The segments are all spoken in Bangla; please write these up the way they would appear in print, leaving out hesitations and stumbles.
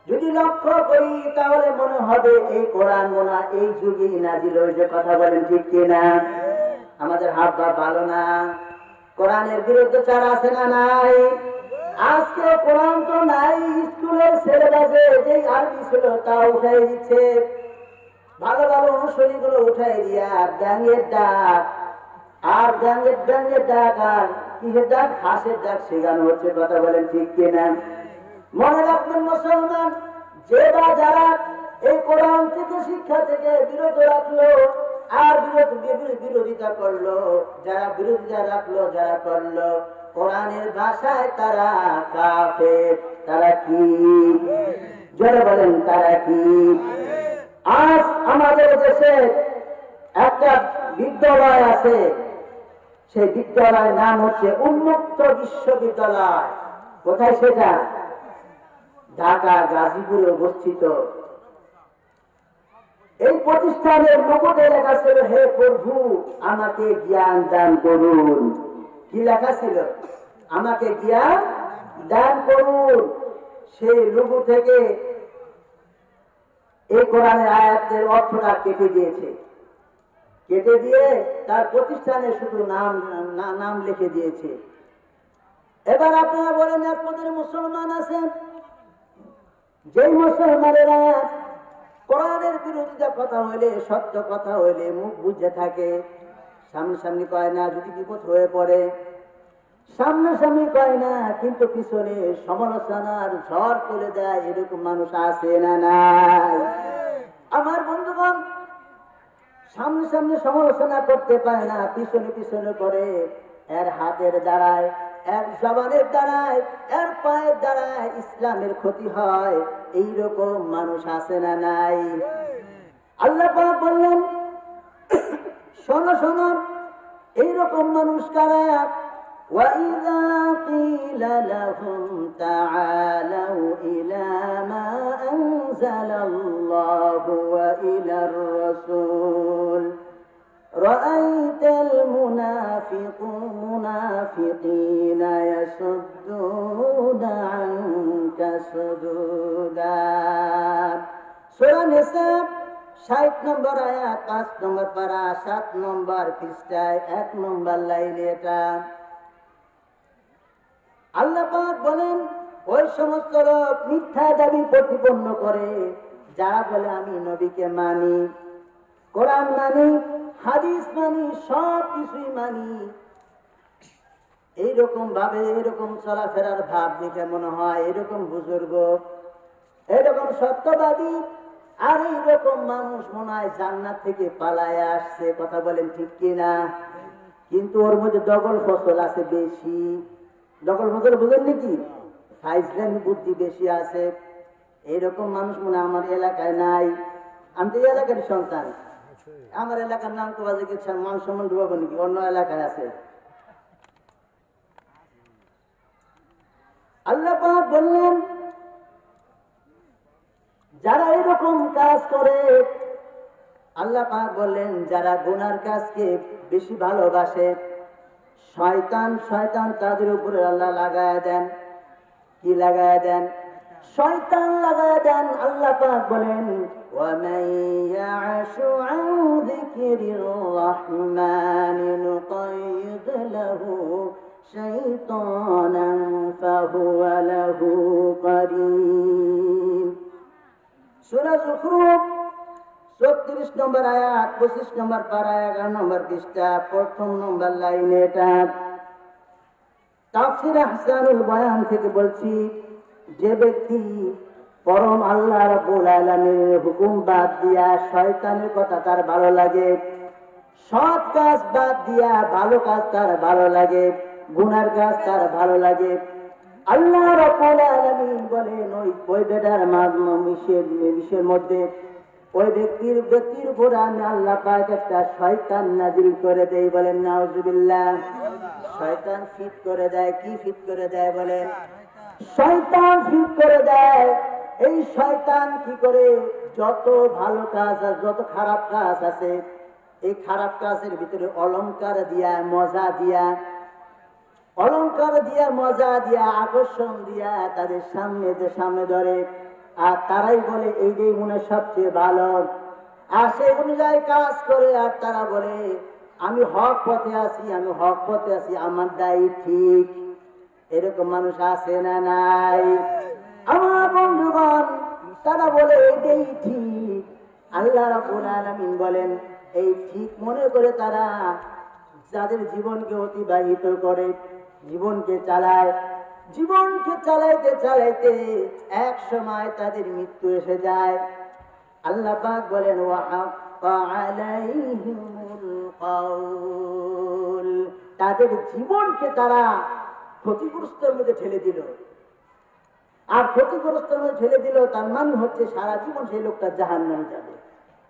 যদি লক্ষ্য করি তাহলে মনে হবে এই কোরআন মোনা এই যুগেই নাজিল হয়েছে। কথা বলেন ঠিক কিনা? আমাদের হাত বা ভালো না, কোরআনের বিরুদ্ধে চার আছে না নাই? আজকে কোরআন তো নাই, স্কুলের সিলেবাসে যে আরবি ছিল তা উঠাই দিচ্ছে, ভালো ভালো অনুশীলনী গুলো উঠাই দিয়া ব্যাঙের ডাক আর ব্যাঙের ডাক আর কিসের ডাক, হাঁসের ডাক শেখানো হচ্ছে। কথা বলেন ঠিক কিনা? মনে রাখবেন মুসলমান, যে বা যারা এই কোরআন থেকে শিক্ষা থেকে বিরত রাখলো আর বিরোধিতা করলো, যারা বিরোধিতা রাখলো যারা করলো কোরআনের ভাষায়, তারা কাফের। তারা কি? যারা বলেন তারা কি? আজ আমাদের দেশে একটা বিদ্যালয় আছে, সেই বিদ্যালয়ের নাম হচ্ছে উন্মুক্ত বিশ্ববিদ্যালয়। কোথায় সেটা? ঢাকা গাজীপুরে অবস্থিত। এই প্রতিষ্ঠানের লোগোতে লেখা ছিল, হে প্রভু আমাকে জ্ঞান দান করুন। কি লেখা ছিল? আমাকে জ্ঞান দান করুন। সেই লোগো থেকে এই কোরআনের আয়াতের অর্থটা কেটে দিয়েছে, কেটে দিয়ে তার প্রতিষ্ঠানে শুধু নাম লিখে দিয়েছে। এবার আপনারা বলেন, আপনাদের মুসলমান আছেন, যেই মুসলমানেরা কোরআনের বিরোধিতা কথা হইলে, সত্য কথা হইলে মুখ বুঝে থাকে, সামনাসামনি কয় না, যদি বিপদ হয়ে পড়ে সামনাসামনি কয় না, কিন্তু পিছনে সমালোচনার ঝড় তুলে দেয়, এরকম মানুষ আছে না নাই? আমার বন্ধুগণ, সামনে সমালোচনা করতে পারে না, পিছনে পিছনে করে, এর হাতের দ্বারায়, এর জবানের দ্বারায়, এর পায়ের দ্বারায় ইসলামের ক্ষতি হয়। এইরকম মানুষ আছে না নাই? আল্লাহ পাক বললেন, শোনো শোনো, এইরকম মানুষ কারা? وَإِذَا قِيلَ لَهُمْ تَعَالَوْا إِلَى مَا أَنزَلَ اللَّهُ وَإِلَى الرَّسُولِ رَأَيْتَ الْمُنَافِقِينَ يَصُدُّونَ عَنكَ صُدُودًا। সূরা নিসা 60 নম্বর আয়াত, 5 নম্বর পারা, 7 নম্বর পৃষ্ঠায় 1 নম্বর লাইনে এটা। আল্লাহ পাক বলেন, ওই সমস্ত লোক মিথ্যা দাবি প্রতিপন্ন করে, যারা বলে আমি নবীকে মানি, কোরআন মানি, হাদিস মানি, সব কিছুই মানি। এইরকম ভাবে, এরকম চলাফেরার ভাব দেখে মনে হয় এরকম বুজুর্গ, এরকম সত্যবাদী আর এইরকম মানুষ মনে হয় জান্নাত থেকে পালায় আসছে। কথা বলেন ঠিক কিনা? কিন্তু ওর মধ্যে ডবল ফসল আছে বেশি। ডবল ফসল বুঝেন নাকি? ফাইজলামি বুদ্ধি বেশি আছে। এইরকম মানুষ মনে আমার এলাকায় নাই। আমি তো এই এলাকার সন্তান, আমার এলাকার নাম তো বাজে কিছু মান সম্মান ডুবাবো নাকি? অন্য এলাকায় আছে। আল্লাহ পাক বললেন, যারা এরকম কাজ করে, আল্লাহ পাক বললেন যারা গুনার কাজকে বেশি ভালোবাসে, শয়তান তাদের উপরে আল্লাহ লাগায় দেন। কি লাগায় দেন? শয়তান লাগায় দেন। আল্লাহ পাক বলেন, وَمَن يَعْشُ عَن ذِكْرِ الرَّحْمَنِ نُقَيِّضْ لَهُ شَيْطَانًا فَهُوَ لَهُ قَرِينٌ। সূরা যুখরুফ 34 নম্বর আয়াত, 25 নম্বর পারা, 11 নম্বর পৃষ্ঠা, 1 নম্বর লাইনে এটা। তাফসীর আহসানুল বয়ান থেকে বলছি, যে ব্যক্তি পরম আল্লাহ রাব্বুল আলামিনের হুকুম বাদ দিয়া শয়তানের কথা তার ভালো লাগে, সৎ কাজ বাদ দিয়া ভালো কাজ তার ভালো লাগে, গুনার কাজ তার ভালো লাগে, আল্লাহ রাব্বুল আলামিন বলেন ওই বেটার মিশের মধ্যে ওই ব্যক্তির উপর আমি আল্লাহ পাক একটা শয়তান নাজিল করে দেই। বলেন নাউজুবিল্লাহ। শয়তান ফিট করে দেয়। কি ফিট করে দেয় বলেন? শয়তান ফিট করে দেয়। এই শয়তান কি করে? যত ভালো কাজ আর যত খারাপ কাজ আছে, এই খারাপ কাজের ভিতরে অলংকার দিয়া, মজা দিয়া, আকর্ষণ দিয়া তাদের সামনে ধরে। আর তারাই বলে এইটাই মনে হয় সবচেয়ে ভালো, আর সেই অনুযায়ী কাজ করে। আর তারা বলে আমি হক পথে আছি, আমি হক পথে আছি, আমার দায়ী ঠিক। এরকম মানুষ আছে না নাই? আমার বন্ধুগণ, তারা বলে এটাই ঠিক। আল্লাহ রাব্বুল আলামিন বলেন এই ঠিক মনে করে তারা যাদের জীবনকে অতিবাহিত করে, জীবনকে চালায়, জীবনকে চালাইতে চালাইতে এক সময় তাদের মৃত্যু এসে যায়। আল্লাহ পাক বলেন ওয়াহাক্কা আলাইহিমুল কাউল, তাদের জীবনকে তারা ক্ষতিগ্রস্তের মধ্যে ঠেলে দিল। আর ক্ষতিগ্রস্তের মধ্যে ঠেলে দিল তার মানে হচ্ছে সারা জীবন সেই লোকটা জাহান্নামে যাবে।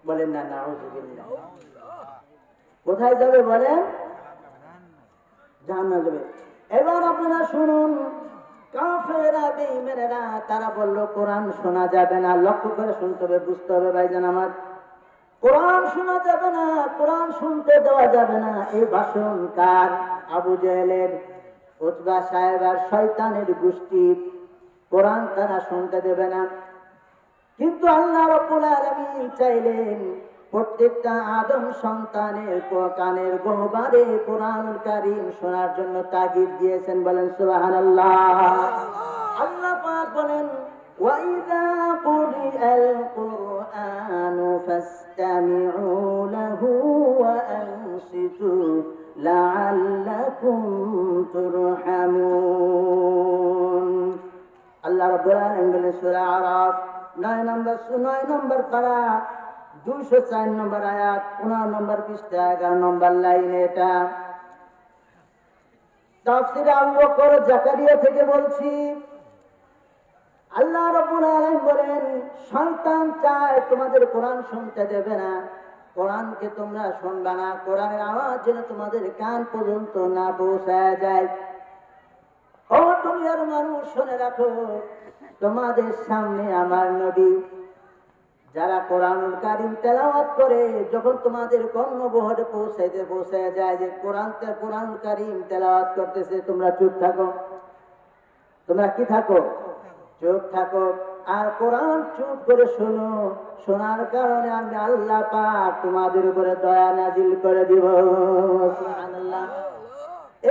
বলেন না নাউযুবিল্লাহ। কোথায় যাবে বলেন? জাহান্নামে যাবে। এবার আপনারা শুনুন, কাফেররা বেঈমানেরা তারা বলল কোরআন শোনা যাবে না। লক্ষ্য করে শুনতে হবে, বুঝতে হবে ভাইজান আমার, কোরআন শোনা যাবে না, কোরআন শুনতে দেওয়া যাবে না। এই ভাষণ কার? আবু জেহেলের, উতবা সাহেব আর শয়তানের গোষ্ঠীর। কোরআন তারা শুনতে দেবে না। কিন্তু আল্লাহ রাব্বুল আলামিন চাইলেন প্রত্যেকটা আদম সন্তানের কানের গহ্বরে কোরআনুল কারীম শোনার জন্য তাগিদ দিয়েছেন। বলেন সুবহানাল্লাহ। আল্লাহ পাক বলেন ওয়াইযা কুরিআল কুরআনু ফাসতামিউ লাহু ওয়া আনসিতু লাআল্লাকুম তুরহামুন। আল্লাহ রাব্বুল আলামিন বলেন সূরা আরাফ 9 নম্বর পারা 204 নম্বর আয়াত 15 নম্বর পৃষ্ঠা 11 নম্বর লাইনে। এটা তাফসীরে আবু বকর জাকারিয়া থেকে বলছি। আল্লাহ রাব্বুল আলামিন বলেন শয়তান চায় তোমাদের কোরআন শুনতে দেবে না, কোরআনকে তোমরা শুনবে না, কোরআনের আওয়াজ যেন তোমাদের কান পর্যন্ত না পৌঁছায় যায়। ও দুনিয়ার মানুষ শুনে রাখো, তোমাদের সামনে আমার নবী যারা কোরআনুল কারীম তেলাওয়াত করে, যখন তোমাদের কর্ণবহরে পৌঁছায় যায় যে কোরআনুল কারীম তেলাওয়াত করতেছে, তোমরা চুপ থাকো। তোমরা কি থাকো? চুপ থাকো। আর কোরআন চুপ করে শোনো। শোনার কারণে আমি আল্লাহ পাক তোমাদের উপরে দয়া নাজিল করে দিব। সুবহানাল্লাহ।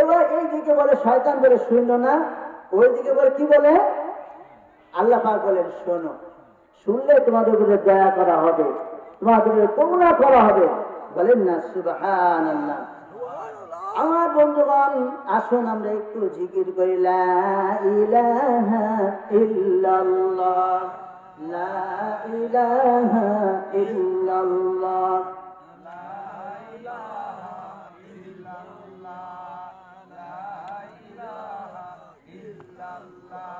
এবার এইদিকে বলে শয়তান বলে শুনো না, ওইদিকে বলে কি বলে? আল্লাহ পাক বলেন শোনো। শুনলে তোমাদের উপরে দয়া করা হবে, তোমাদের উপরে করুণা করা হবে। বলেন না সুবহানাল্লাহ। আমার বন্ধুগণ, আসুন আমরা একটু জিকির করি লা ইলাহা ইল্লাল্লাহ, লা ইলাহা ইল্লাল্লাহ, লা ইলাহা ইল্লাল্লাহ, লা ইলাহা ইল্লাল্লাহ,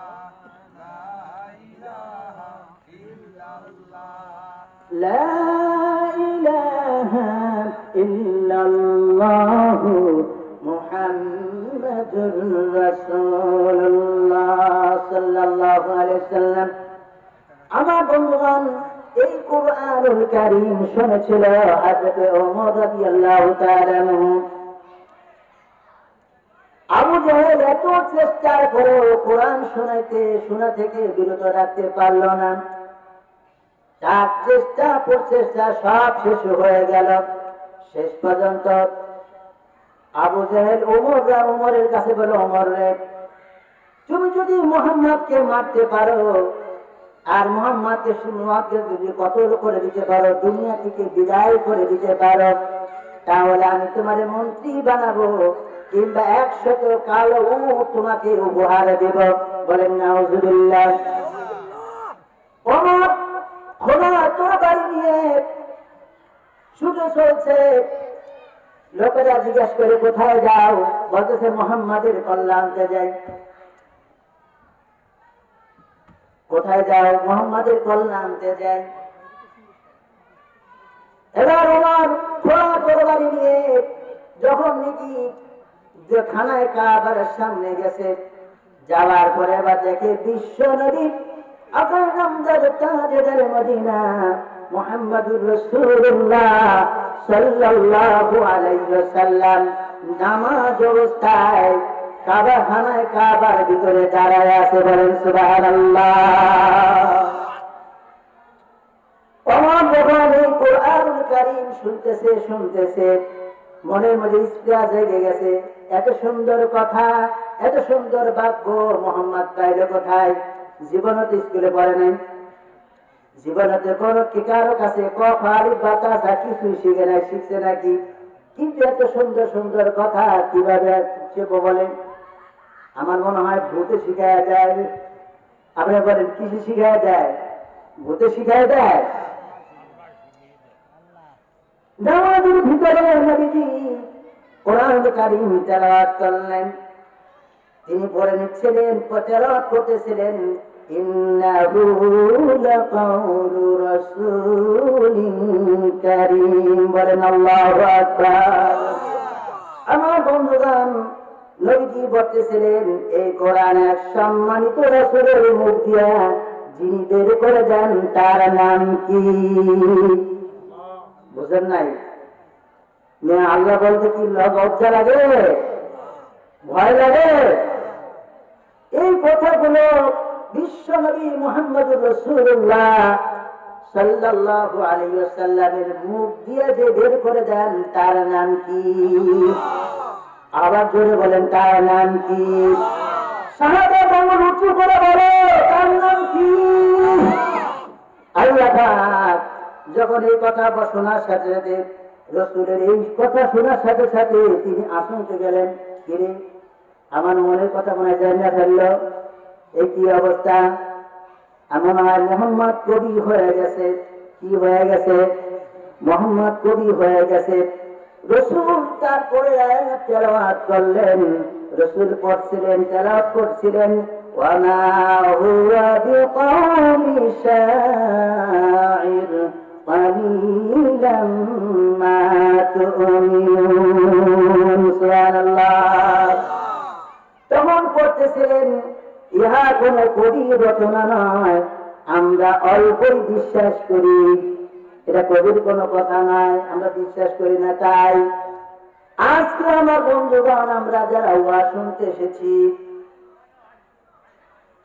লা ইলাহা ইল্লাল্লাহ মুহাম্মাদুর রাসূলুল্লাহ সাল্লাল্লাহু আলাইহি ওয়াসাল্লাম। আমার বন্ধুগণ, এই কুরআনুল কারীম শুনেছিল হযরত ওমর রাদিয়াল্লাহু তাআলা আনহু। আবু জাহেল এত চেষ্টা করে কোরআন শোনা থেকে বিরত রাখতে পারল না। তার প্রচেষ্টা সব শেষ হয়ে গেল। শেষ পর্যন্ত আবু জাহেল ওমরের কাছে বলল, ওমর রে, তুমি যদি মুহাম্মদকে মারতে পারো আর মুহাম্মদকে যদি কতল করে দিতে পারো, দুনিয়া থেকে বিদায় করে দিতে পারো, তাহলে আমি তোমার মন্ত্রী বানাবো, কিংবা 100 কালো উট তোমাকে উপহার দেব। বলেন নাউযুবিল্লাহ। ওমর খোলা তরবারি নিয়ে ছুটে চলছে। লোকেরা জিজ্ঞেস করে কোথায় যাও? বলতেছে মুহাম্মাদের কল্যাণ আনতে যাই। কোথায় যাও? মুহাম্মাদের কল্যাণ আনতে যাই। এবার ওমর খোলা তরবারি নিয়ে যখন নাকি যে খানায় কাবার সামনে গেছে, যাওয়ার পরে এবার দেখে বিশ্ব নবী আকার নামদার তাজদার মদিনা মুহাম্মাদুর রাসূলুল্লাহ সাল্লাল্লাহু আলাইহি ওয়াসাল্লাম নামাজ অবস্থায় কাবার ভিতরে দাঁড়ায় আছে। বলেন সুবহানাল্লাহ। শুনতেছে শুনতেছে মনের মধ্যে স্প্রিয়া জেগে গেছে। এত সুন্দর কথা, এত সুন্দর বাক্য মোহাম্মদ পাইল কোথায়? জীবনত স্কুলে পড়ে নাই, জীবনতে কোন কারো কাছে কফারি বাতাসা কিছুই শিখে নাই। শিখছে নাকি? কিন্তু এত সুন্দর সুন্দর কথা কিভাবে সে বলেন? আমার মনে হয় ভূতে শিখায় দেয়। আপনি বলেন কিছু শিখায় দেয়? ভূতে শিখায় দেয়? নামাজের ভিতরে নবীজি কোরআন কারীম তেলাওয়াত করলেন। তিনি পড়ে নিচ্ছিলেন, তেলাওয়াত করতেছিলেন, ইন্নাহু লাকাউলু রাসূলিন কারীম। বলেন আল্লাহু আকবার। আমার বন্ধুগণ, নবীজি বলতেছিলেন এই কোরআন এক সম্মানিত রাসূলের মুখ দিয়া যিনি বের করে দেন তার নাম কি? বুঝেন নাই? আল্লাহ বলতে কি লজ্জা লাগে? ভয় লাগে? এই কথাগুলো বিশ্ব নবী মুহাম্মদুর রাসূলুল্লাহ সাল্লাল্লাহু আলাইহি ওয়াসাল্লামের মুখ দিয়ে যে বের করে দেন তার নাম কি? আবার জোরে বলেন, তার নাম কি? সাহাবা আঙ্গুল উঁচু করে বলে, তার নাম কি? আল্লাহ পাক যখন এই কথা শোনার সাথে সাথে, রাসূলের এই কথা শোনার সাথে সাথে তিনি আশঙ্কে গেলেন, কিরে আমার মনের কথা মনে হয় জানিয়ে ফেললো, এই কি অবস্থা? এমন হয় মুহাম্মদ কবি হয়ে গেছে। কি হয়ে গেছে? মুহাম্মদ কবি হয়ে গেছে। রাসূল তারপরে আয়াত তেলাওয়াত করলেন। রাসূল পড়ছিলেন, তেলাওয়াত করছিলেন, ওয়া মা হুয়া বিকাউলি শাইর কালিলাম মা তুমিনুন। সুবহানাল্লাহ। তখন পড়তেছিলেন, ইহা কোন কবির রচনা নয়, আমরা অল্পই বিশ্বাস করি, এটা কবির কোন কথা নয়, আমরা বিশ্বাস করি না। তাই আজকে আমার বন্ধুগণ, আমরা যারা ওয়াজ শুনতে এসেছি,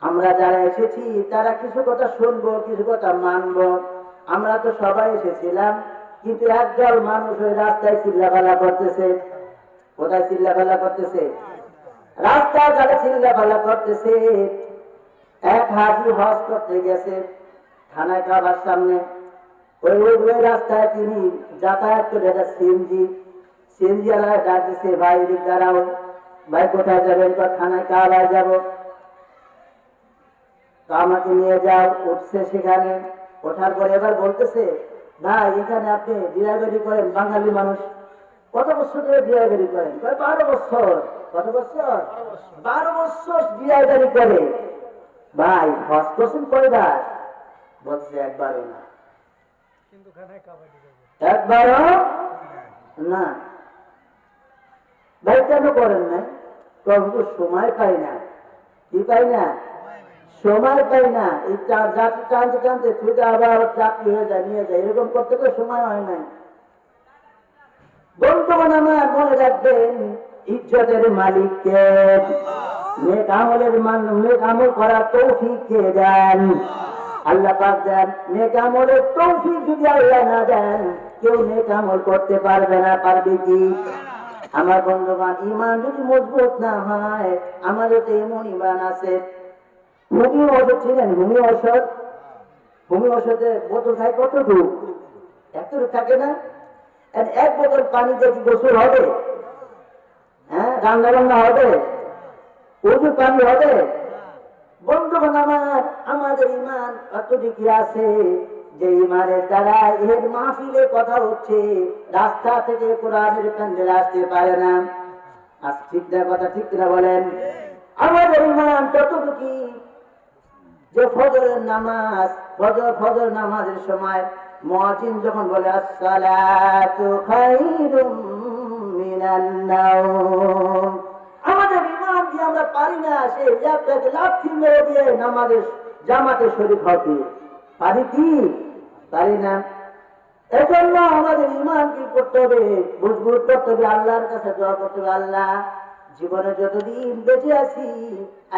আমরা যারা এসেছি তারা কিছু কথা শুনবো, কিছু কথা মানবো। আমরা তো সবাই এসেছিলাম, কিন্তু একদল মানুষ ওই রাস্তায় চিল্লাফালা করতেছে। কোথায় চিল্লাফালা করতেছে? রাস্তায় যারা চিল্লাফালা করতেছে। এক হাজি হজ করতে গেছে থানায় কাবার সামনে, ওই রাস্তায় তিনি যাতায়াত করে, একটা সিএনজি আলাদা ডাক দিছে, ভাই এদিক দাঁড়াও। ভাই কোথায় যাবেন? থানায় কাবায় যাব। তো আমাকে নিয়ে যাও। উঠছে সেখানে, ওঠার পরে এবার বলতেছে, ভাই এখানে আপনি ড্রাইভারি করেন, বাঙালি মানুষ, কত বছর ধরে ড্রাইভারি করেন? 12 বছর। কত বছর? 12 বছর ড্রাইভারি করে। ভাই হজ করছেন কয়বার? বলছে একবারও না। একবারও না। ভাই কেন করেন না? তখন সময় পাই না। কি পাই না? সময় পাই না। এই যাত্রী টানতে টানতে ছুটে আবার চাকরি হয়ে যায়, নিয়ে যায়, এরকম করতে তো সময় হয় নাই। বন্ধুগণ আমার মনে রাখবেন, ইজ্জতের মালিককে, নেক আমল করার তৌফিক কে দেন? আল্লাহ পাক দেন। নেক আমলের তৌফিক যদি আল্লাহ না দেন, কেউ নেক আমল করতে পারবে না। পারবে কি? আমার বন্ধুগণ, ঈমান যদি মজবুত না হয়, আমাদের তো এমন ঈমান আছে, হোমিও ওষুধ ছিলেন, হোমিও ওষুধের বোতল খায় কতটুকু? এতটুকু থাকে না। এক বোতল পানিতে কি গোসল হবে? হ্যাঁ, রান্না বান্না হবে? ওজু পানি হবে? বন্ধুগণ আমার, আমাদের ঈমান এতটুকু আছে যে ঈমানের দ্বারা এর মাহফিলের কথা হচ্ছে, রাস্তা থেকে কোরআনের প্যান্ডেল আসতে পারে না। আজ ঠিক না? কথা ঠিক কিনা বলেন? আমাদের ঈমান ততটুকু যে ফজরের নামাজ, ফজর নামাজের সময় মুয়াজ্জিন যখন বলে আসসালাতু খায়রুম মিনান নাওম, আমাদের ঈমান দিয়ে আমরা পারি না সেই একটাকে লাথি মেরে দিয়ে নামাজের জামাতে শরীক হতে পারি কি? পারি না। এজন্য আমাদের ঈমান কি করতে হবে? মজবুত করতে হবে, আল্লাহর কাছে দোয়া করতে হবে, আল্লাহ জীবনে যতদিন বেঁচে আছি,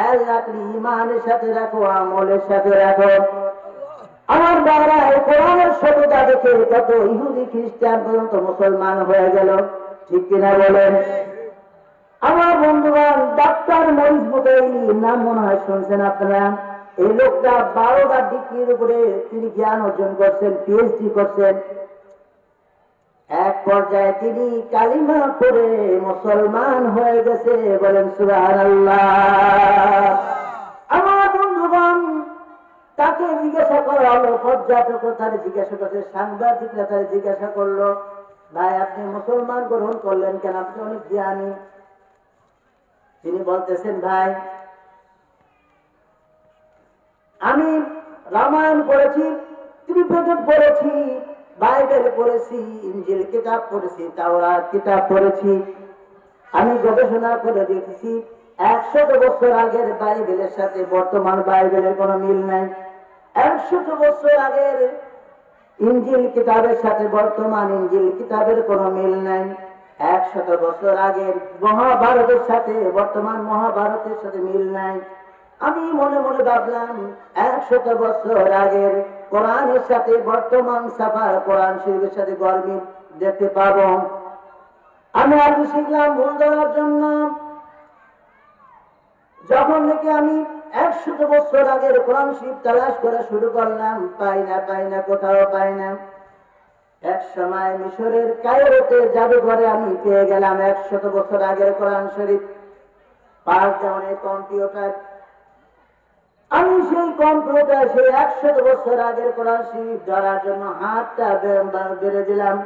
আল্লাহ তুমি ঈমানের সাথে রাখো, আমলের সাথে রাখো। আমার দ্বারা এই কোরআনের সততা দেখে কত ইহুদি খ্রিস্টান পর্যন্ত মুসলমান হয়ে গেল, ঠিক কিনা বলেন? আমার বন্ধুগণ, ডাক্তার মরিস বুকাইলি নাম মনে হয় শুনছেন আপনারা। এই লোকটা 12টা ডিগ্রির উপরে তিনি জ্ঞান অর্জন করছেন, পিএইচডি করছেন। এক পর্যায়ে তিনি কালিমা পড়ে মুসলমান হয়ে গেছে, বলেন সুবহানাল্লাহ। আমার বন্ধুগণ, তাকে জিজ্ঞাসা করা হলো, পর্যটক তারা জিজ্ঞাসা করছে, সাংবাদিকরা তারা জিজ্ঞাসা করলো, ভাই আপনি মুসলমান গ্রহণ করলেন কেন? আপনি অনেক জ্ঞানী। তিনি বলতেছেন, ভাই আমি রামায়ণ পড়েছি, ত্রিপিটক পড়েছি, বাইবেল পড়েছি, ইনজিল কিতাব পড়েছি, তাওরাত কিতাব পড়েছি। আমি গবেষণা করে দেখেছি 100 বছর আগের বাইবেলের সাথে বর্তমান বাইবেলের কোনো মিল নাই। 100 বছর আগের ইনজিল কিতাবের সাথে বর্তমান ইনজিল কিতাবের কোনো মিল নাই। 100 বছর আগের মহাভারতের সাথে বর্তমান মহাভারতের সাথে মিল নাই। আমি মনে মনে ভাবলাম 100 বছর আগের কোরআনের সাথে বর্তমান ছাপা কোরআন শরীফের সাথে গরমিল দেখতে পাবো। আমি আগে শিখলাম ভুল ধরার জন্য। যখন থেকে আমি 100 বছর আগের কোরআন শরীফ তালাশ করা শুরু করলাম, পাই না, কোথাও পাই না। এক সময় মিশরের কায়রোতে জাদুঘরে আমি পেয়ে গেলাম 100 বছর আগের কোরআন শরীফ, 5 ধরনের কম্পিউটার। আমি সেই কম্পিউটার, সেই 100 বছর আগের কোরআন শরীফ ধরার জন্য হাতটা বেড়ে দিলাম,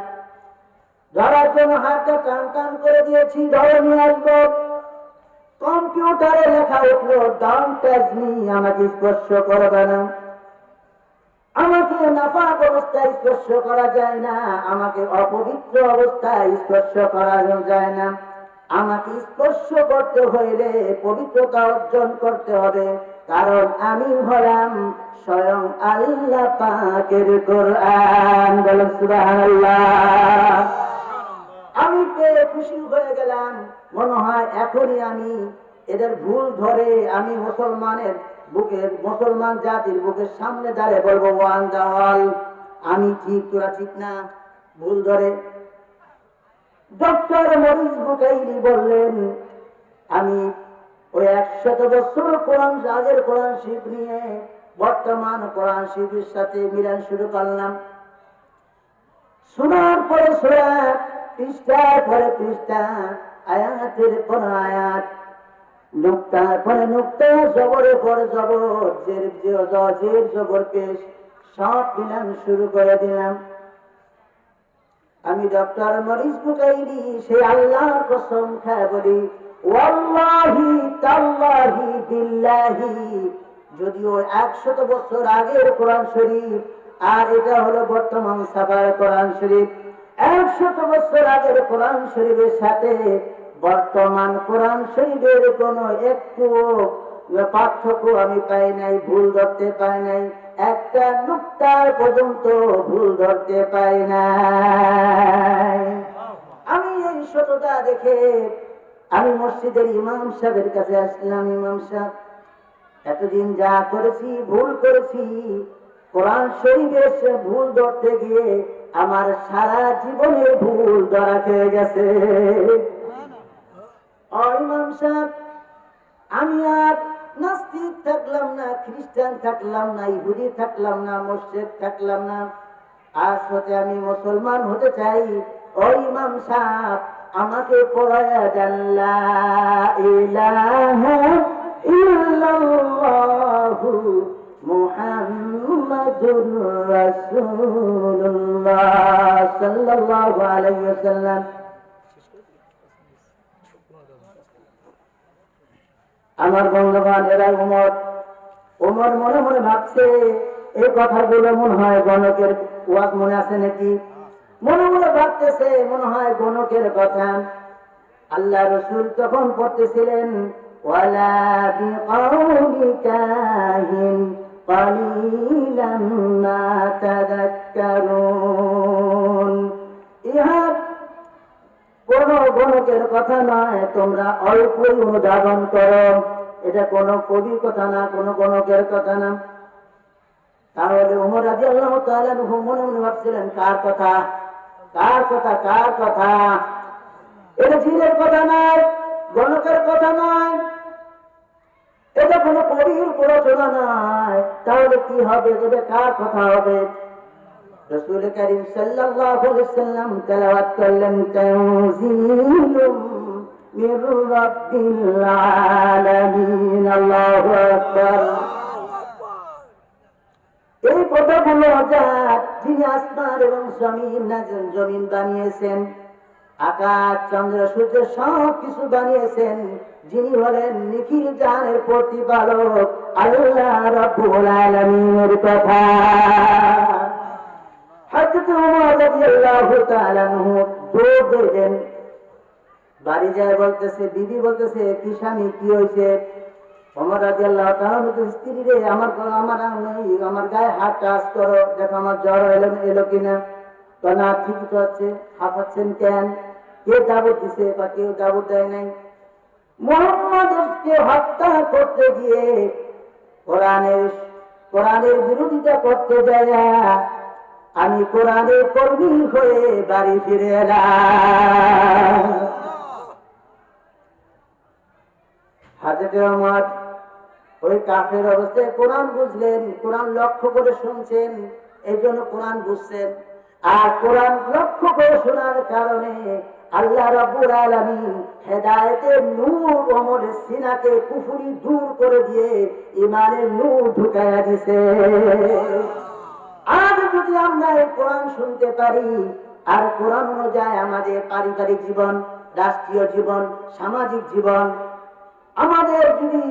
ধরার জন্য হাতটা টান টান করে দিয়েছি, ধরে নিয়ে আসবো। কম্পিউটারে লেখা উঠলো, ডোন্ট টাচ মি, আমাকে স্পর্শ করবে না, আমাকে নাপাক অবস্থায় স্পর্শ করা যায় না, আমাকে অপবিত্র অবস্থায় স্পর্শ করা যায় না, আমাকে স্পর্শ করতে হইলে পবিত্রতা অর্জন করতে হবে, কারণ আমি হলাম স্বয়ং আল্লাহ পাকের কোরআন। বলেন সুবহানাল্লাহ। আমি পেয়ে খুশি হয়ে গেলাম, মনে হয় এখনই আমি এদের ভুল ধরে আমি মুসলমান জাতির বুকের সামনে দাঁড়িয়ে বলবো, ওয়ান দা অল, আমি ঠিক তোরা ঠিক না, ভুল ধরে। ডক্টর মরিস বুকাইলি বললেন, আমি ওই 100 বছর কোরআন আগের কোরআন শরীফ নিয়ে বর্তমান কোরআন শরীফের সাথে মিলান শুরু করলাম। শোনার পরে শোনা, পৃষ্ঠার পরে পৃষ্ঠা, আয়াতের পর আয়াত, নুক্তার পরে নুক্তা, জবরের পরে জবর, জের জবর পেশ, সব মিলান শুরু করে দিলাম। আমি ডক্টর মরিস বুকাইলি সেই আল্লাহর কসম খায় বলি, ওয়াল্লাহি তাল্লাহি বিল্লাহি, যদিও 100 বছর আগের কোরআন শরীফ আর এটা হলো বর্তমান ছাপার কোরআন শরীফ, 100 বছর আগের কোরআন শরীফের সাথে বর্তমান কোরআন শরীফের কোনো একটু পার্থক্য আমি পাই নাই, ভুল ধরতে পাই নাই, একটা নুক্তার পর্যন্ত ভুল ধরতে পাই নাই। আমি এই সততা দেখে আমি মসজিদের ইমাম সাহেবের কাছে আসলাম, ইমাম সাহেব এতদিন যা করেছি, ভুল করেছি, কোরআন শরীফের ভুল ধরতে গিয়ে আমার সারা জীবনের ভুল ধরা খেয়ে গেছে। ইমাম সাহেব, আমি আর নাস্তিক থাকলাম না, খ্রিস্টান থাকলাম না, ইহুদি থাকলাম না, মুশরিক থাকলাম না, আজ হতে আমি মুসলমান হতে চাই। ও ইমাম সাহেব, আমাকে পড়ায়া দেন লা ইলাহা ইল্লাল্লাহু মুহাম্মাদুর রাসূলুল্লাহ সাল্লাল্লাহু আলাইহি ওয়াসাল্লাম। আমার বন্ধুগণ, এরা ওমর মনে মনে ভাবছে, এই কথাগুলো মনে হয় গণকের ওয়াজ, মনে আছে নাকি? মনে মনে ভাবতেছে, মনে হয় গণকের কথা। আল্লাহ রাসূল তখন পড়তেছিলেন, ওয়ালা বিকাউলি কাহিন কালিলাম মা তাযাক্কারুন, ইহা কোন গণকের কথা নয়, তোমরা অল্পই অনুধাবন করো, এটা কোন কবির কথা না, কোন গণকের কথা না। তাহলে ওমর রাদিয়াল্লাহু তাআলা আনহু মনে মনে ভাবছিলেন, কার কথা, কার কথা, কার কথা? এটা জিনের কথা নয়, গণকের কথা নয়, এটা কোনো কবির প্ররোচনা নয়। তাহলে কি হবে? এটা কার কথা হবে? রাসূল কারীম সাল্লাল্লাহু আলাইহি ওয়াসাল্লাম তেলাওয়াত করলেন, তানজিলুম মির রাব্বিল আলামিন। আল্লাহু আকবার। এই কথাগুলো যার, যিনি আসমান এবং জমিন বানিয়েছেন, আকাশ চন্দ্র সূর্য সব কিছু বানিয়েছেন, যিনি হলেন নিখিল জাহানের প্রতিপালক আল্লাহ রাব্বুল আলামিনের কথা। হযরত ওমর রাদিয়াল্লাহু তাআলা আনহু দৌড় দিলেন, বাড়ি যায় বলতেছে, বিবি বলতেছে, কি স্বামী, কি হয়েছে? ওমর রাদিয়াল্লাহু তাআলা বলতেছে, স্ত্রী রে, আমার গায়ে হাত টাচ করো, দেখো আমার জ্বর এলো কিনা। তো না, ঠিক হচ্ছে। হাঁপাচ্ছেন কেন? কে দাবত দিছে বা কেউ দাবত দেয় নাই। মুহাম্মদকে হত্যা করতে গিয়ে কোরআনের বিরোধিতা করতে যায়, আমি কোরআনের কর্মী হয়ে বাড়ি ফিরে এলাম। হযরত ওমর ওই কাফের অবস্থায় কোরআন বুঝলেন, কোরআন লক্ষ্য করে শুনছেন, এই জন্য কোরআন বুঝছেন। আর কোরআন লক্ষ্য করে শোনার কারণে আল্লাহ রাব্বুল আলামিন হেদায়েতের নূর ওমরের সিনাকে কুফরি দূর করে দিয়ে ঈমানের নূর ঢুকায়া দিয়েছে। আজ যদি আমরা এই কোরআন শুনতে পারি, আর কোরআন অনুযায়ী আমাদের পারিবারিক জীবন, রাষ্ট্রীয় জীবন, সামাজিক জীবন, আমাদের যদি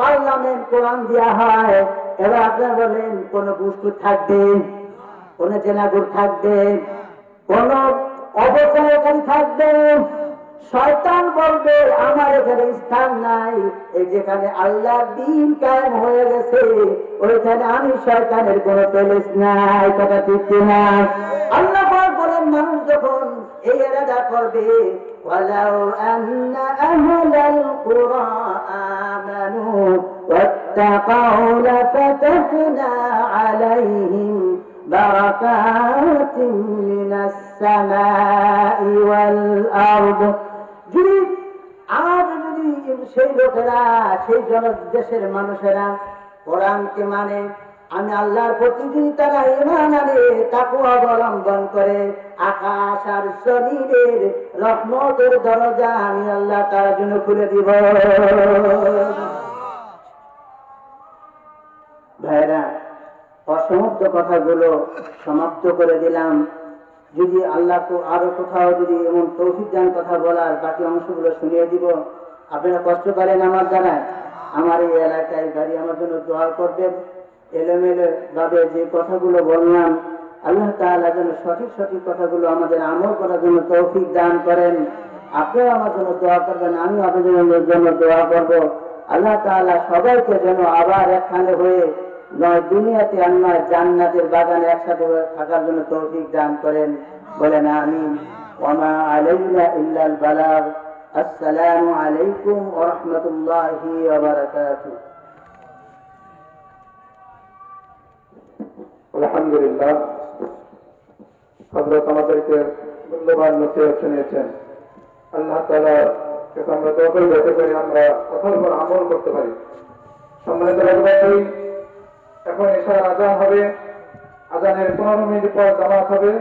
পার্লামেন্ট কোরআন দেওয়া হয়, এবার আপনারা বলেন, কোন ঘুষখোর থাকবে, কোন জেনাগুর থাকবে, কোন অবচয়কারী থাকবে? শয়তান বলবে আমার এখানে স্থান নাই, এই যেখানে আল্লাহর দ্বীন কায়েম হয়ে গেছে ওইখানে আমি শয়তানের কোন প্যালেস নাই। কথা ঠিক কিনা? আল্লাহ বলেন, মানুষ যখন এই এরাদা করবে, ওয়ালাউ আন্না আহলাল কুরা আমানু ওয়াত্তাকাউ লাফাতাহনা আলাইহিম বারাকাতিন মিনাস সামাই ওয়াল আরদ। যদি সেই লোকেরা, সেই দেশের মানুষেরা কোরআনকে মানে, আমি আল্লাহর প্রতি যদি তারা ঈমান আনে, তাকওয়া অবলম্বন করে, আকাশ আর জমিনের রহমতের দরজা আমি আল্লাহ তার জন্য খুলে দিব। ভাইরা, অসমাপ্ত কথাগুলো সমাপ্ত করে দিলাম। যদি আল্লাহ আরো কোথাও যদি এমন তৌফিক দান কথা বলার, বাকি অংশগুলো শুনিয়ে দিব। আপনারা কষ্ট করেন আমার দ্বারা, আমার এই এলাকায় বাড়ি, আমার জন্য দোয়া করবেন। এলোমেলো ভাবে যে কথাগুলো বললাম, আল্লাহ তাআলা যেন সঠিক সঠিক কথাগুলো আমাদের আমল করার জন্য তৌফিক দান করেন। আপনারা আমার জন্য দোয়া করবেন, আমি আপনাদের জন্য দোয়া করব। আল্লাহ তাআলা সবাইকে যেন আবার একখানে হয়ে, নয় দুনিয়াতে আর নয় জান্নাতের বাগানে একসাথে থাকার জন্য তৌফিক দান করেন। বলেন আমিন। ওয়া মা আলাইনা ইল্লাল বালাগ। আসসালামু আলাইকুম ওয়া রাহমাতুল্লাহি ওয়া বারাকাতুহু। আলহামদুলিল্লাহ, হযরত আমাদেরকে মূল্যবান নসিহত শুনিয়েছেন। আল্লাহ তাআলা আমরা দোয়া করি যাতে করে আমরা কথার উপর আমল করতে পারি। সম্মানিত রাজবাসী, এখন এশার আজান হবে, আজানের 15 মিনিট পর জামাত হবে।